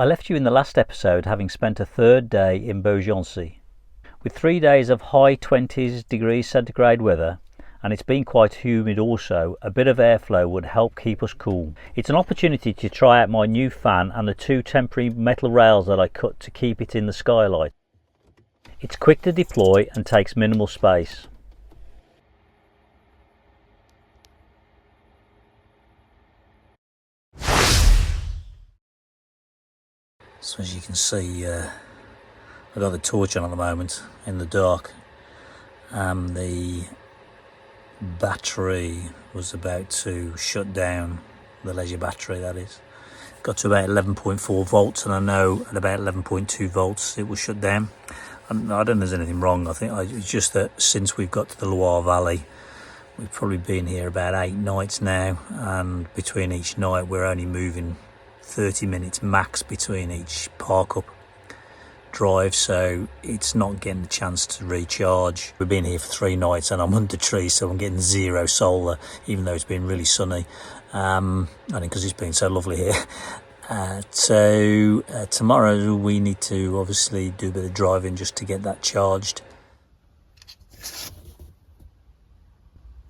I left you in the last episode having spent a third day in Beaugency. With 3 days of high 20s degrees centigrade weather, and it's been quite humid also, a bit of airflow would help keep us cool. It's an opportunity to try out my new fan and the 2 temporary metal rails that I cut to keep it in the skylight. It's quick to deploy and takes minimal space. So as you can see, I've got the torch on at the moment in the dark. The battery was about to shut down, the leisure battery that is. Got to about 11.4 volts, and I know at about 11.2 volts it will shut down. I don't know if there's anything wrong. I think it's just that since we've got to the Loire Valley, we've probably been here about 8 nights now, and between each night we're only moving 30 minutes max between each park up drive, so it's not getting the chance to recharge. We've been here for 3 nights and I'm under trees, so I'm getting 0 solar, even though it's been really sunny. I think because it's been so lovely here. So tomorrow we need to obviously do a bit of driving just to get that charged.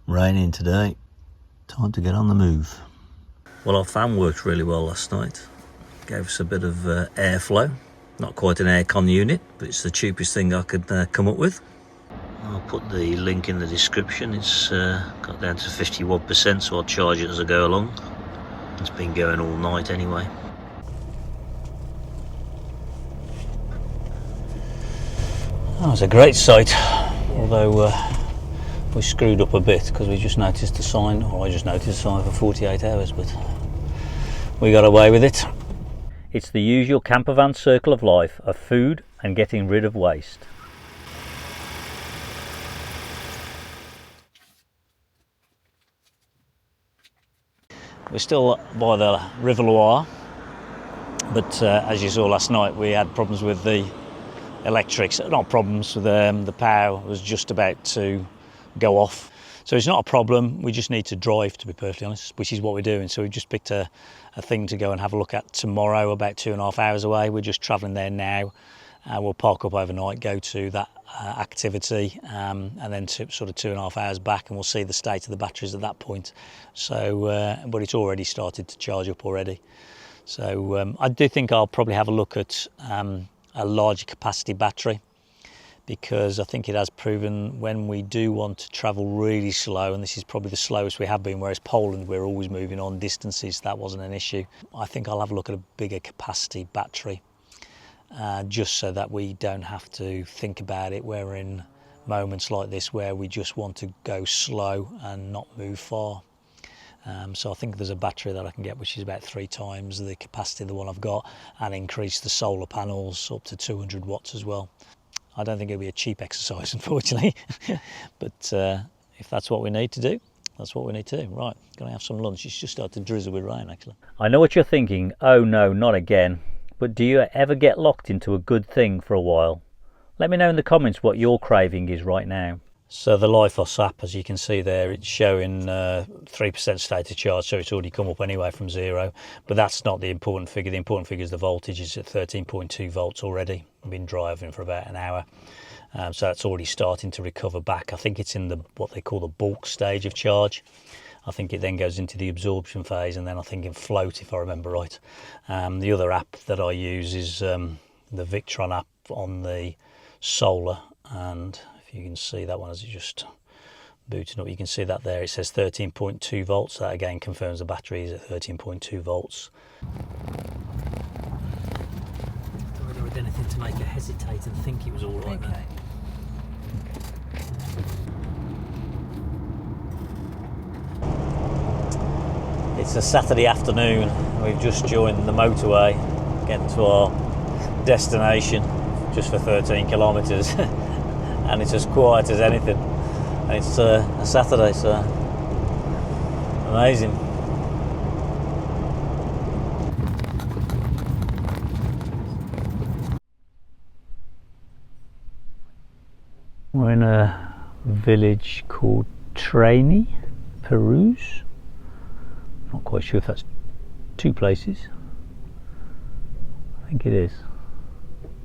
Raining today, time to get on the move. Well, our fan worked really well last night. Gave us a bit of airflow. Not quite an aircon unit, but it's the cheapest thing I could come up with. I'll put the link in the description. It's got down to 51%, so I'll charge it as I go along. It's been going all night anyway. Oh, it's a great sight, although we screwed up a bit because we just noticed a sign, or I just noticed a sign for 48 hours, but we got away with it. It's the usual campervan circle of life of food and getting rid of waste. We're still by the River Loire, but as you saw last night, we had problems with the electrics. Not problems, the power was just about to go off. So it's not a problem, we just need to drive, to be perfectly honest, which is what we're doing. So we've just picked a thing to go and have a look at tomorrow, about 2.5 hours away. We're just travelling there now. We'll park up overnight, go to that activity, and then sort of 2.5 hours back, and we'll see the state of the batteries at that point. So, but it's already started to charge up already. So I do think I'll probably have a look at a larger capacity battery, because I think it has proven when we do want to travel really slow, and this is probably the slowest we have been, whereas Poland we're always moving on distances, that wasn't an issue. I think I'll have a look at a bigger capacity battery, just so that we don't have to think about it. We're in moments like this where we just want to go slow and not move far. So I think there's a battery that I can get which is about 3 times the capacity of the one I've got, and increase the solar panels up to 200 watts as well. I don't think it'll be a cheap exercise, unfortunately, but if that's what we need to do, that's what we need to do. Right, gonna have some lunch. It's just started to drizzle with rain, actually. I know what you're thinking. Oh no, not again. But do you ever get locked into a good thing for a while? Let me know in the comments what your craving is right now. So the Lifos app, as you can see there, it's showing 3% state of charge, so it's already come up anyway from 0. But that's not the important figure. The important figure is the voltage is at 13.2 volts already. I've been driving for about an hour, so that's already starting to recover back. I think it's in the what they call the bulk stage of charge. I think it then goes into the absorption phase, and then I think in float, if I remember right. The other app that I use is the Victron app on the solar, and you can see that one as it just booting up. You can see that there. It says 13.2 volts. That again confirms the battery is at 13.2 volts. I did anything to make her hesitate and think it was all right. Okay. It's a Saturday afternoon. We've just joined the motorway, getting to our destination, just for 13 kilometres. And it's as quiet as anything, and it's a Saturday, so amazing. We're in a village called Frnce, Perouse. Not quite sure if that's 2 places. I think it is.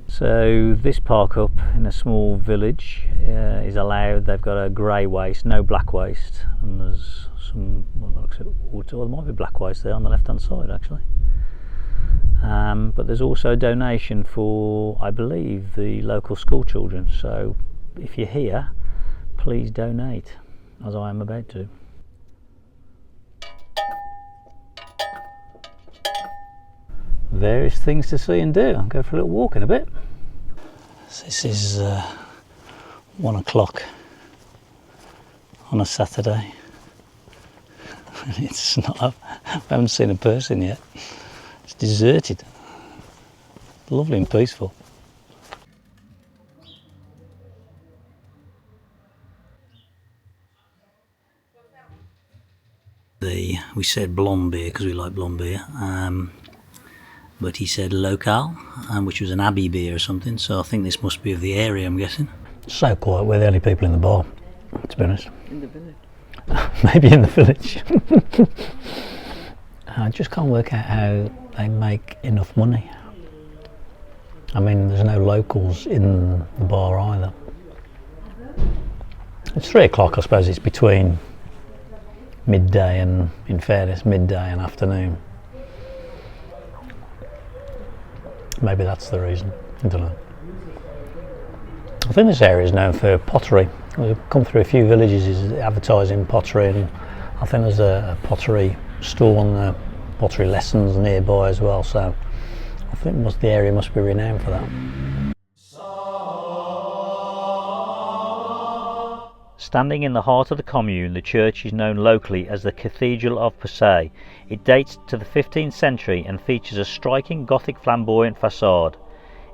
So this park up in a small village is allowed. They've got a grey waste, no black waste, and there's some, well, looks at water, well, there might be black waste there on the left hand side actually. But there's also a donation for, I believe, the local school children, so if you're here, please donate, as I am about to. Various things to see and do. I'll go for a little walk in a bit. This is 1 o'clock on a Saturday. It's not up. I haven't seen a person yet. It's deserted. Lovely and peaceful. We said blonde beer because we like blonde beer. But he said local, which was an Abbey beer or something, so I think this must be of the area, I'm guessing. So quiet, we're the only people in the bar, to be honest. In the village? Maybe in the village. I just can't work out how they make enough money. I mean, there's no locals in the bar either. It's 3 o'clock, I suppose it's between midday and, in fairness, midday and afternoon. Maybe that's the reason, I don't know. I think this area is known for pottery. We've come through a few villages advertising pottery, and I think there's a pottery store and pottery lessons nearby as well, so I think the area must be renowned for that. Standing in the heart of the commune, the church is known locally as the Cathedral of Frnce. It dates to the 15th century and features a striking Gothic flamboyant facade.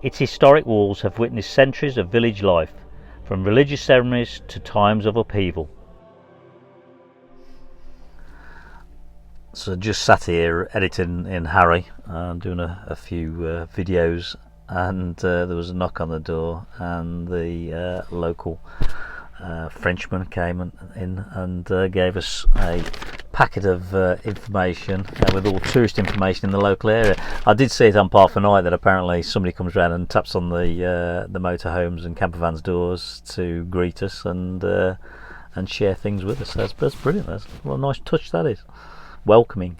Its historic walls have witnessed centuries of village life, from religious ceremonies to times of upheaval. So just sat here editing in Harry, doing a few videos, and there was a knock on the door, and the local Frenchman came in and gave us a packet of information with all tourist information in the local area. I did see it on Par for Night that apparently somebody comes around and taps on the motorhomes and campervans doors to greet us and share things with us. So that's brilliant. What a nice touch that is. Welcoming.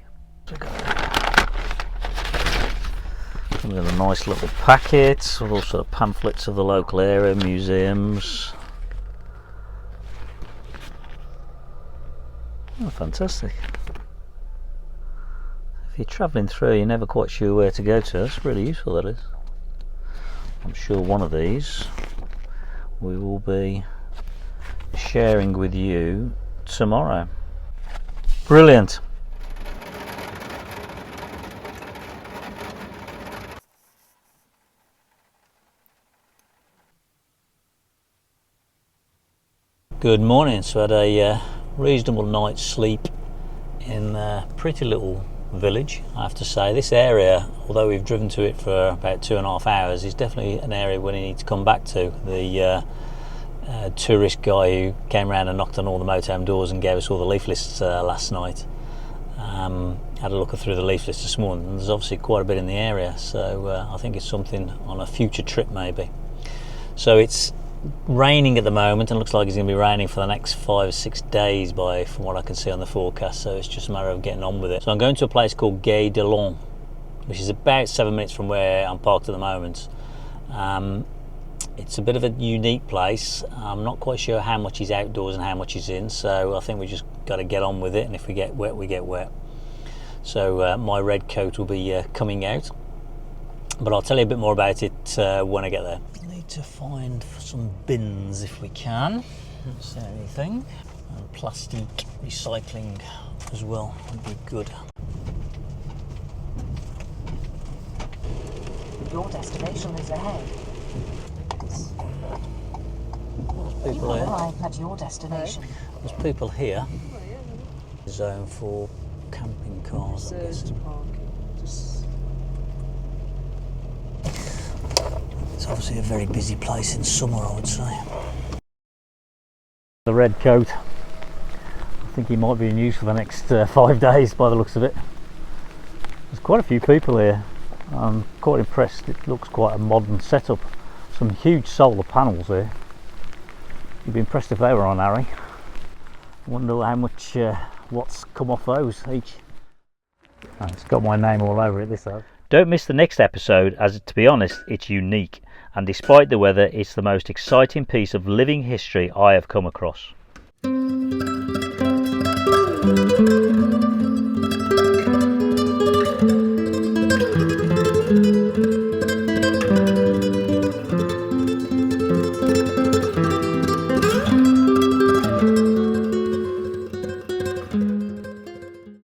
Some of a nice little packet with all sort of pamphlets of the local area, museums. Oh, fantastic. If you're travelling through, you're never quite sure where to go to. That's really useful, that is. I'm sure one of these we will be sharing with you tomorrow. Brilliant. Good morning. So I had a reasonable night's sleep in a pretty little village, I have to say. This area, although we've driven to it for about 2.5 hours, is definitely an area we need to come back to. The tourist guy who came around and knocked on all the motorhome doors and gave us all the leaflets last night had a look through the leaflets this morning, and there's obviously quite a bit in the area, so I think it's something on a future trip maybe. So it's raining at the moment, and looks like it's going to be raining for the next 5 or 6 days from what I can see on the forecast, so it's just a matter of getting on with it. So I'm going to a place called Gué-de-Long, which is about 7 minutes from where I'm parked at the moment. It's a bit of a unique place. I'm not quite sure how much is outdoors and how much is in, so I think we just got to get on with it, and if we get wet, we get wet. So my red coat will be coming out, but I'll tell you a bit more about it when I get there. Need to find some bins if we can. Don't see anything. And plastic recycling as well would be good. Your destination is ahead. There's people here. Arrive at your destination. There's people here. Zone for camping cars, I guess. It's obviously a very busy place in summer, I would say. The red coat. I think he might be in use for the next 5 days by the looks of it. There's quite a few people here. I'm quite impressed. It looks quite a modern setup. Some huge solar panels there. You'd be impressed if they were on, Harry. I wonder how much what's come off those each. Oh, it's got my name all over it, this has. Don't miss the next episode, as to be honest, it's unique, and despite the weather, it's the most exciting piece of living history I have come across.